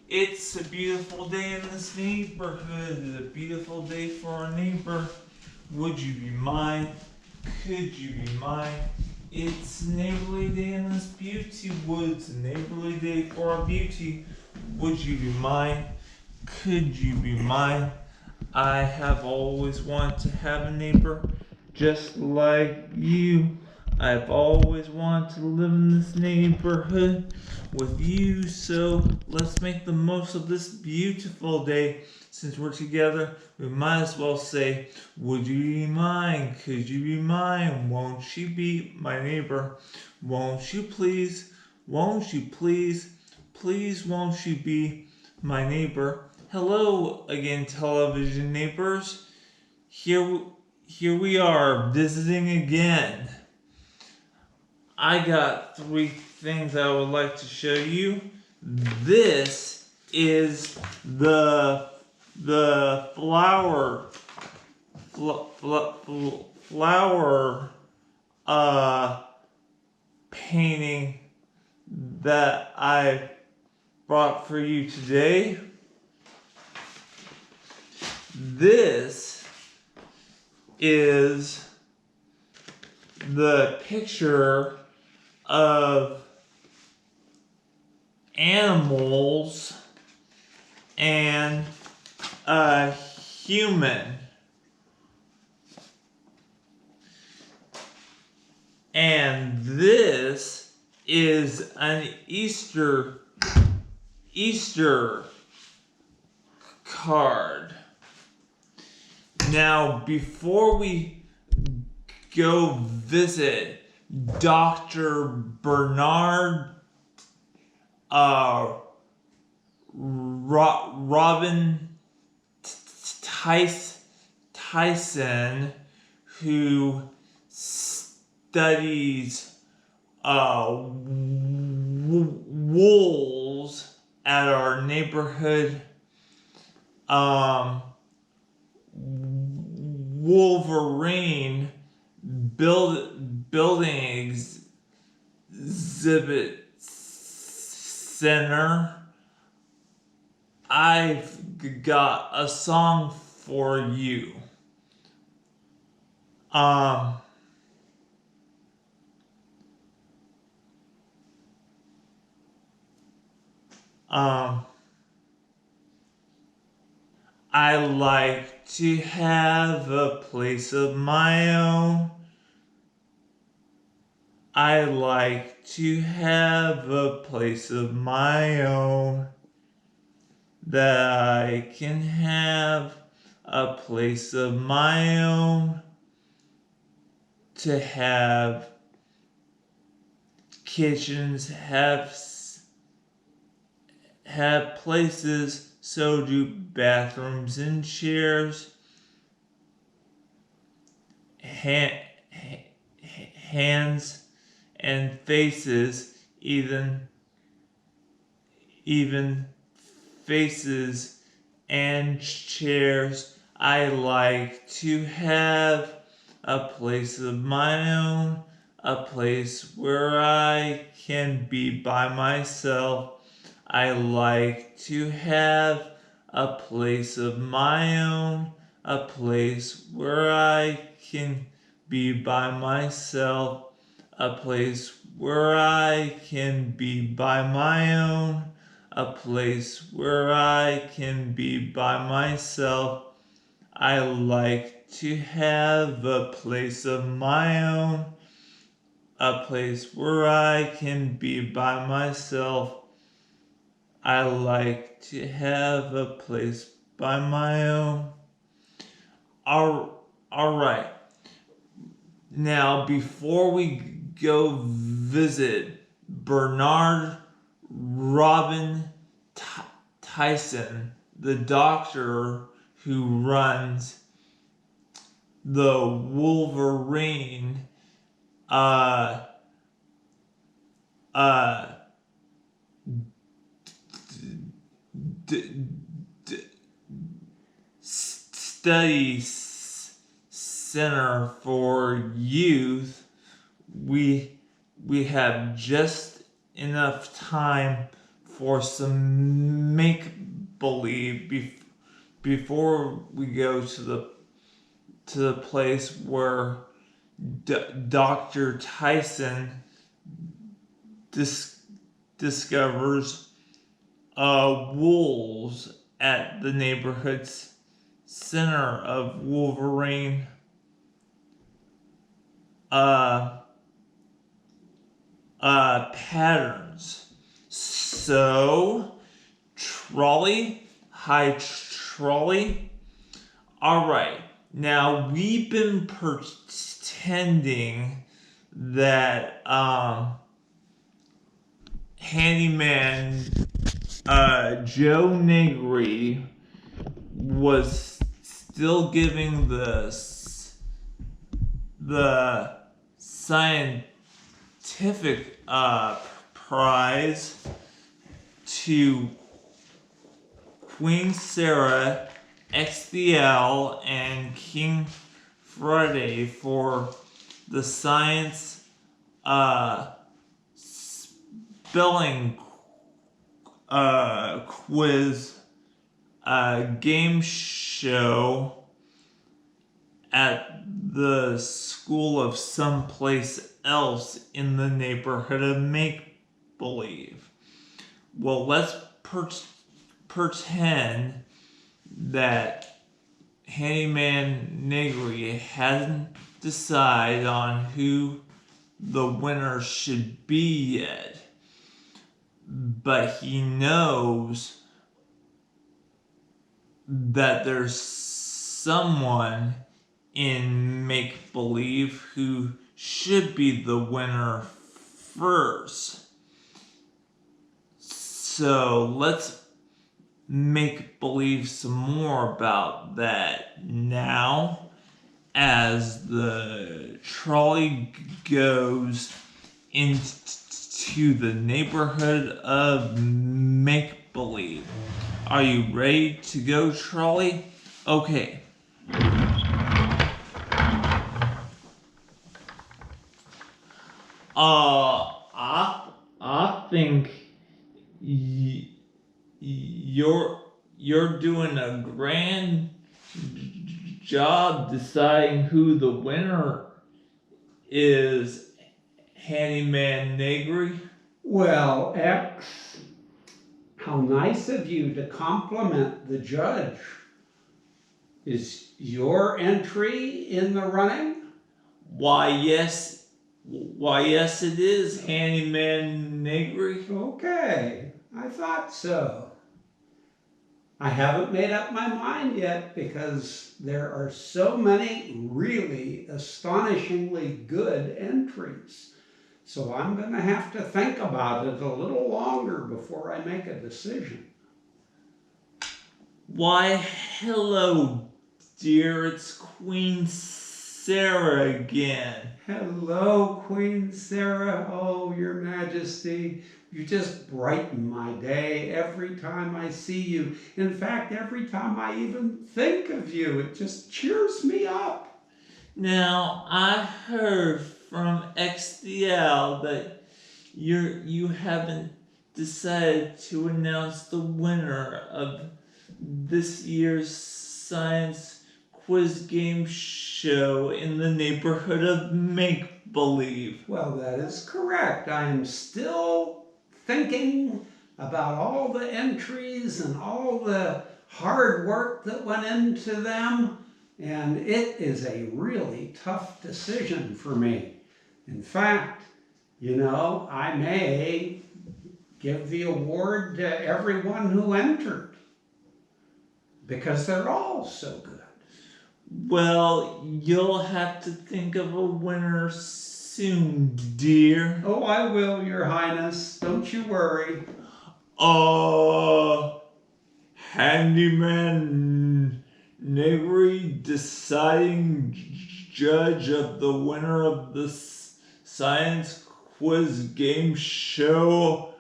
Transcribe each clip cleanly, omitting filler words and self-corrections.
It's a beautiful day in this neighborhood. It's a beautiful day for our neighbor. Would you be mine? Could you be mine? It's a neighborly day in this beauty woods. A neighborly day for our beauty. Would you be mine? Could you be mine? I have always wanted to have a neighbor just like you. I've always wanted to live in this neighborhood with you, so let's make the most of this beautiful day. Since we're together, we might as well say, would you be mine? Could you be mine? Won't you be my neighbor? Won't you please? Won't you please? Please won't you be my neighbor? Hello again, television neighbors. Here we are visiting again. I got 3 things I would like to show you. This is the flower painting that I brought for you today. This is the picture of animals and a human. And this is an Easter card. Now, before we go visit Dr. Bernard Robin Tyson, who studies wolves at our neighborhood Wolverine building exhibit center. I've got a song for you. I like to have a place of my own. I like to have a place of my own. That I can have a place of my own. To have kitchens, have places, so do bathrooms and chairs. Hands and faces, even faces and chairs. I like to have a place of my own, a place where I can be by myself. I like to have a place of my own, a place where I can be by myself, a place where I can be by my own, a place where I can be by myself. I like to have a place of my own, a place where I can be by myself. I like to have a place by my own. Alright. Now, before we go visit Bernard Robin Tyson, the doctor who runs the Wolverine study center for youth, we have just enough time for some make-believe before we go to the place where Dr. Tyson discovers wolves at the neighborhood's center of Wolverine patterns. So, Trolley, hi Trolley. Alright, now we've been pretending that Handyman Joe Negri was still giving the scientific prize to Queen Sarah, XDL, and King Friday for the science spelling quiz game show at the school of someplace else in the neighborhood of make-believe. Well, let's pretend that Handyman Negri hasn't decided on who the winner should be yet, but he knows that there's someone in make-believe who should be the winner first. So let's make believe some more about that now as the trolley goes into the neighborhood of make-believe. Are you ready to go, trolley? Okay. I think you're doing a grand job deciding who the winner is, Handyman Negri. Well, X, how nice of you to compliment the judge. Is your entry in the running? Why, yes, it is, Handyman Negri. Okay, I thought so. I haven't made up my mind yet because there are so many really astonishingly good entries. So I'm going to have to think about it a little longer before I make a decision. Why, hello, dear. It's Queen Sarah again. Hello, Queen Sarah. Oh, Your Majesty. You just brighten my day every time I see you. In fact, every time I even think of you, it just cheers me up. Now, I heard from XDL that you haven't decided to announce the winner of this year's science quiz game show in the neighborhood of make-believe. Well, that is correct. I am still thinking about all the entries and all the hard work that went into them, and it is a really tough decision for me. In fact, I may give the award to everyone who entered because they're all so good. Well, you'll have to think of a winner soon, dear. Oh, I will, Your Highness. Don't you worry. Handyman Negri deciding judge of the winner of the science quiz game show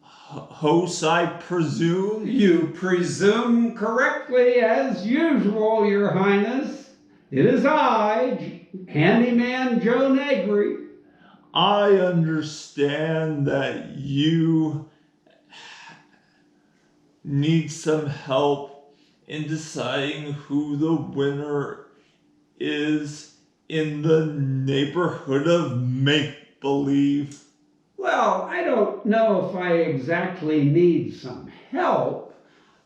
host, I presume? You presume correctly as usual, Your Highness. It is I, Handyman Joe Negri. I understand that you need some help in deciding who the winner is in the neighborhood of make-believe? Well, I don't know if I exactly need some help.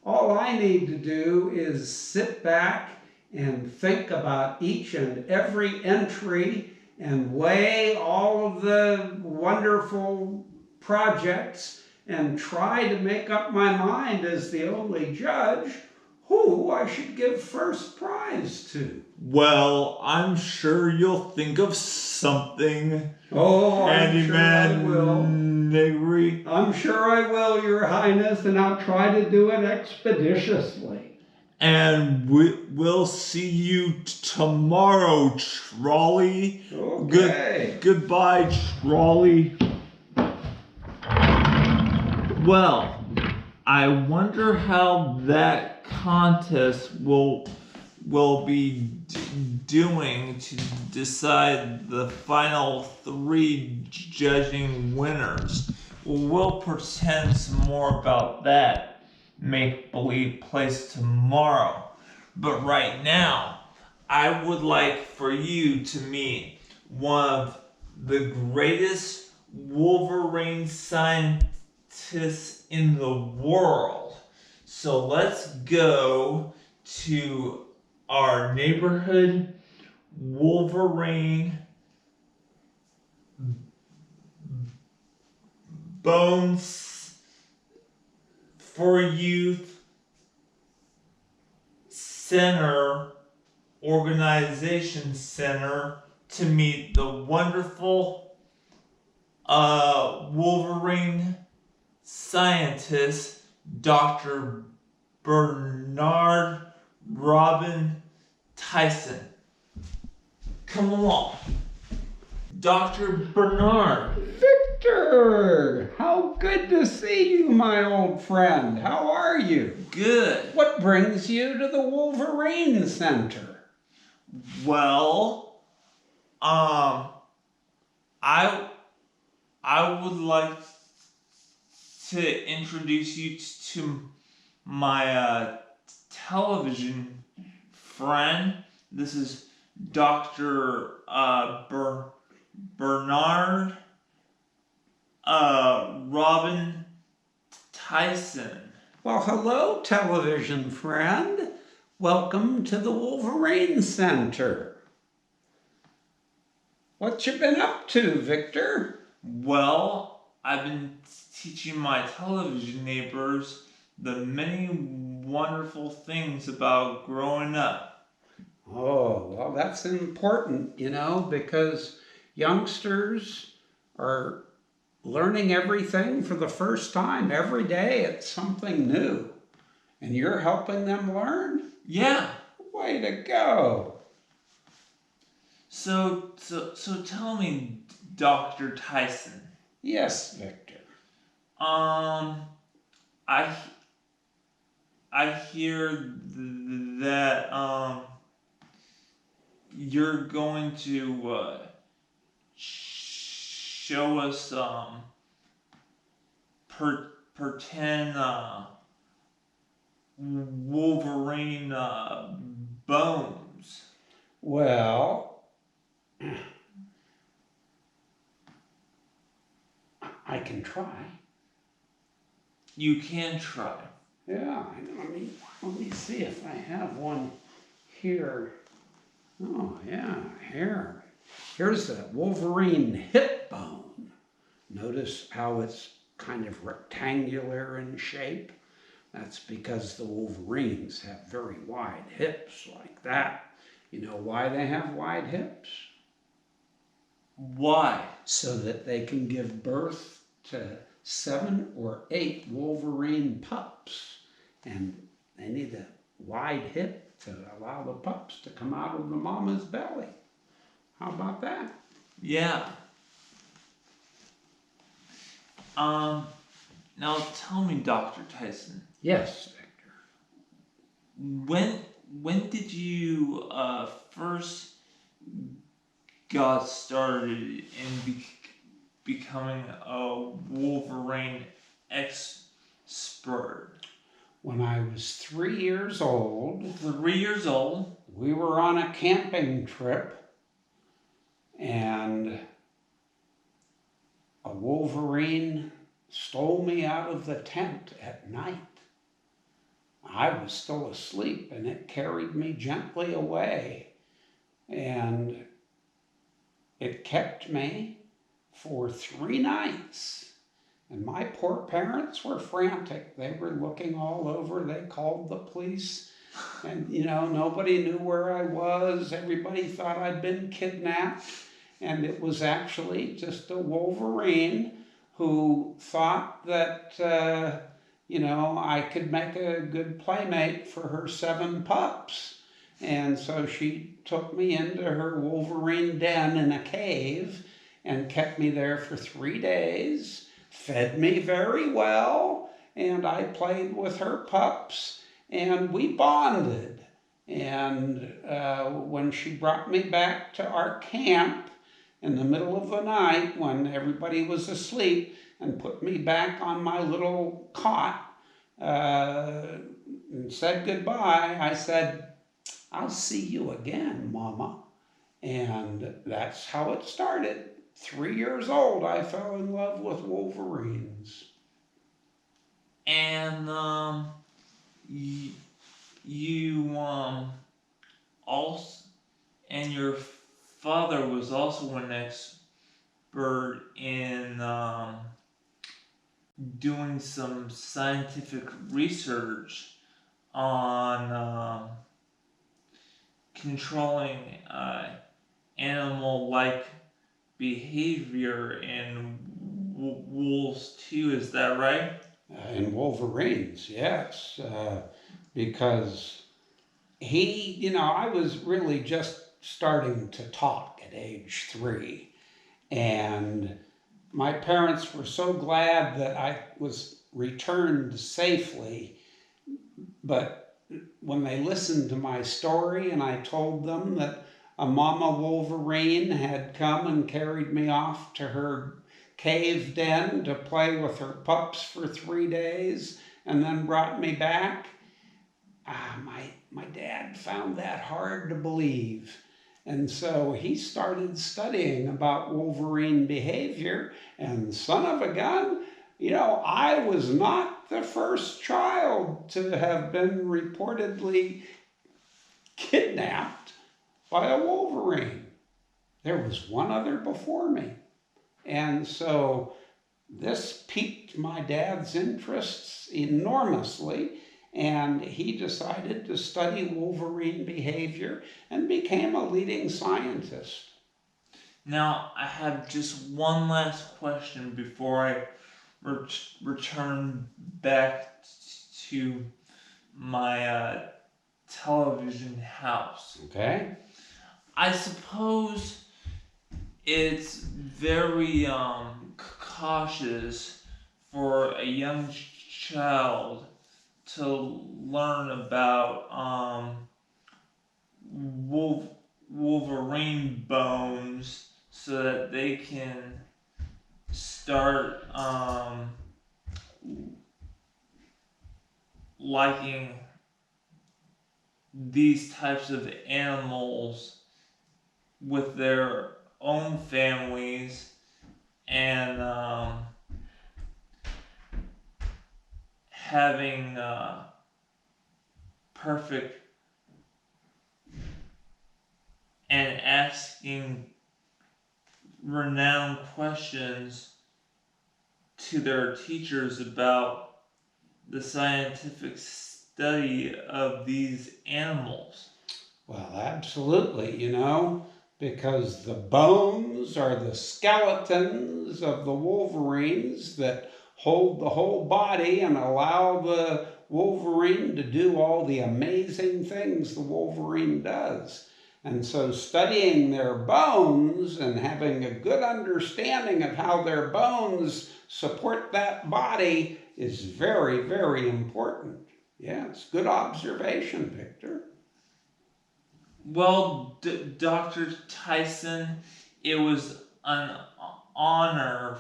All I need to do is sit back and think about each and every entry and weigh all of the wonderful projects and try to make up my mind as the only judge who I should give first prize to. Well, I'm sure you'll think of something, Oh, I'm sure I Handyman will. Negri. I'm sure I will, Your Highness, and I'll try to do it expeditiously. And we'll see you tomorrow, Trolley. Okay. Goodbye, Trolley. Well, I wonder how that contest will be doing to decide the final 3 judging winners. We'll pretend some more about that make-believe place tomorrow. But right now, I would like for you to meet one of the greatest Wolverine scientists in the world. So let's go to our neighborhood Wolverine Bones for Youth Center Organization Center to meet the wonderful Wolverine scientist, Dr. Bernard Robin Tyson. Come along. Dr. Bernard. Victor! How good to see you, my old friend. How are you? Good. What brings you to the Wolverine Center? Well, I would like to introduce you to my television friend. This is Dr. Bernard Robin Tyson. Well, hello, television friend. Welcome to the Wolverine Center. What you been up to, Victor? Well, I've been teaching my television neighbors the many wonderful things about growing up. Oh, well, that's important, because youngsters are learning everything for the first time. Every day it's something new. And you're helping them learn? Yeah. Way to go. So tell me, Dr. Tyson. Yes, Victor. I hear that you're going to show us pretend Wolverine bones. Well, I can try. You can try. Yeah, let me see if I have one here. Oh, yeah, here. Here's the Wolverine hip bone. Notice how it's kind of rectangular in shape? That's because the Wolverines have very wide hips like that. You know why they have wide hips? Why? So that they can give birth to 7 or 8 Wolverine pups. And they need a wide hip to allow the pups to come out of the mama's belly. How about that? Yeah. Now tell me, Dr. Tyson. Yes, Victor. When did you first got started in becoming a Wolverine expert? when I was 3 years old. 3 years old. We were on a camping trip, and a wolverine stole me out of the tent at night. I was still asleep, and it carried me gently away, and it kept me for 3 nighs. And my poor parents were frantic. They were looking all over. They called the police, and nobody knew where I was. Everybody thought I'd been kidnapped, and it was actually just a wolverine who thought that I could make a good playmate for her 7 pups. And so she took me into her wolverine den in a cave and kept me there for 3 days, fed me very well, and I played with her pups, and we bonded. And when she brought me back to our camp in the middle of the night when everybody was asleep and put me back on my little cot and said goodbye, I said, "I'll see you again, Mama." And that's how it started. 3 years old, I fell in love with wolverines. And you also, and your father was also an expert in doing some scientific research on controlling animal-like behavior in wolves too. Is that right? In wolverines, yes, because I was really just starting to talk at age 3, and my parents were so glad that I was returned safely, but when they listened to my story and I told them that a mama wolverine had come and carried me off to her cave den to play with her pups for 3 days and then brought me back, my dad found that hard to believe. And so he started studying about wolverine behavior, and son of a gun, I was not the first child to have been reportedly kidnapped by a wolverine. There was one other before me. And so this piqued my dad's interests enormously, and he decided to study wolverine behavior and became a leading scientist. Now, I have just one last question before I return back to my television house. Okay? I suppose it's very cautious for a young child to learn about wolverine bones so that they can start liking these types of animals with their own families and having perfect and asking renowned questions to their teachers about the scientific study of these animals. Well, absolutely, because the bones are the skeletons of the wolverines that hold the whole body and allow the wolverine to do all the amazing things the wolverine does. And so studying their bones and having a good understanding of how their bones support that body is very, very important. Yes, good observation, Victor. Well, Dr. Tyson, it was an honor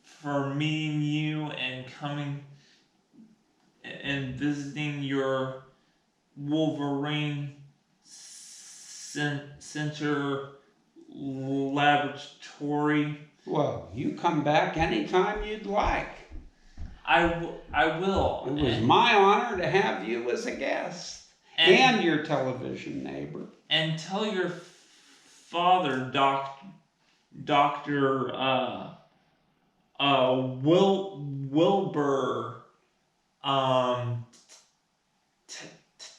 for meeting you and coming and visiting your Wolverine Center laboratory. Well, you come back anytime you'd like. I will. It was my honor to have you as a guest and your television neighbor. And tell your father, Doctor Wilbur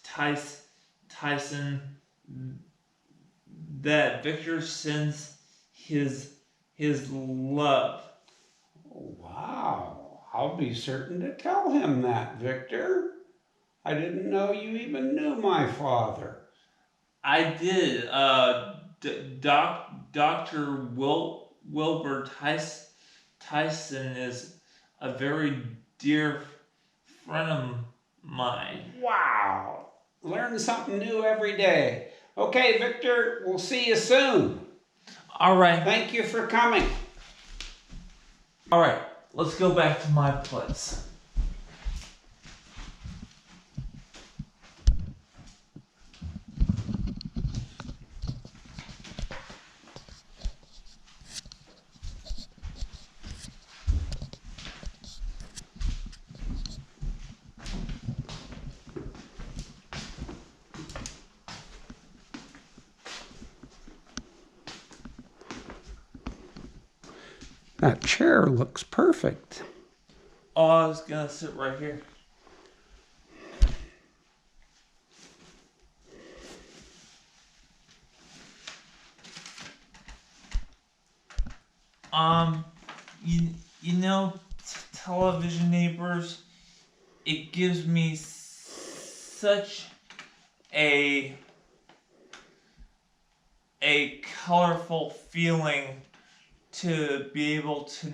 Tyson, that Victor sends his love. Wow, I'll be certain to tell him that, Victor. I didn't know you even knew my father. I did. Doctor Wilbur Tyson is a very dear friend of mine. Wow, learn something new every day. Okay, Victor, we'll see you soon. All right. Thank you for coming. All right, let's go back to my place. That chair looks perfect. Oh, I was gonna sit right here. You know, television neighbors, it gives me such a colorful feeling to be able to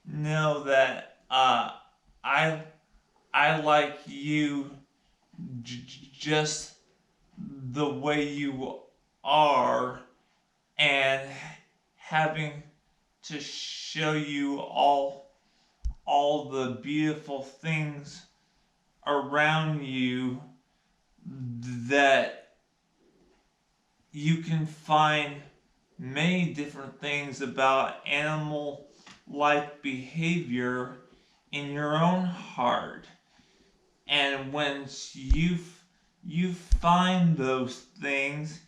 know that I like you just the way you are, and having to show you all the beautiful things around you that you can find many different things about animal-like behavior in your own heart. And when you find those things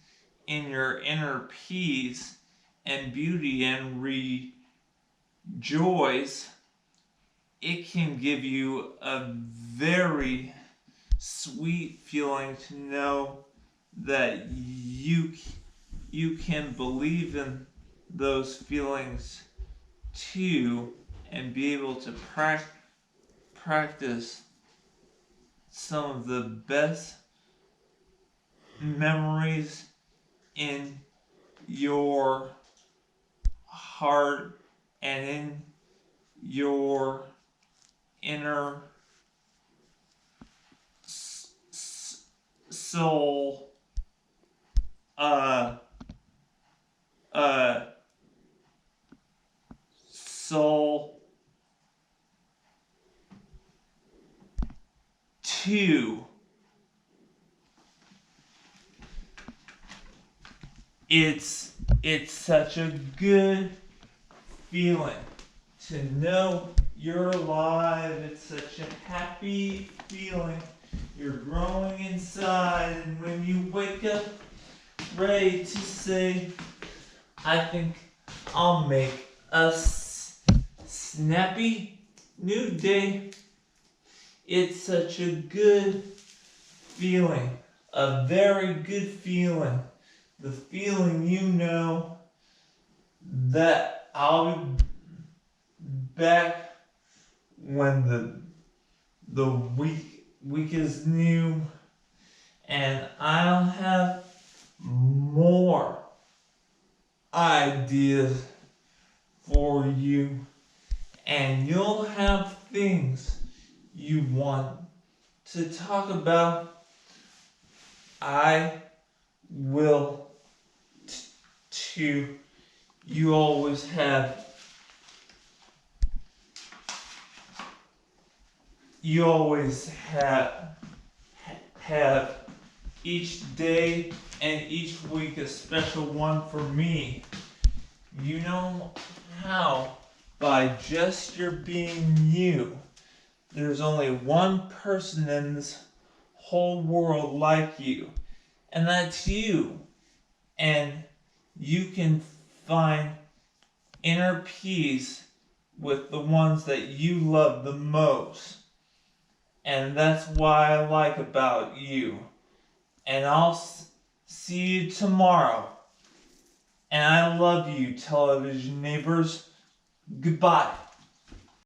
in your inner peace and beauty and rejoice, it can give you a very sweet feeling to know that you can believe in those feelings too, and be able to practice some of the best memories in your heart and in your inner soul. Soul too. It's such a good feeling to know you're alive. It's such a happy feeling. You're growing inside, and when you wake up ready to say, I think I'll make a snappy new day. It's such a good feeling, a very good feeling. The feeling you know that I'll be back when the week is new, and I'll have more ideas for you, and you'll have things you want to talk about. I will too. You always have. you always have each day and each week a special one for me. You know how? By just your being you. There's only one person in this whole world like you, and that's you. And you can find inner peace with the ones that you love the most. And that's what I like about you. And I'll see you tomorrow. And I love you, television neighbors. Goodbye.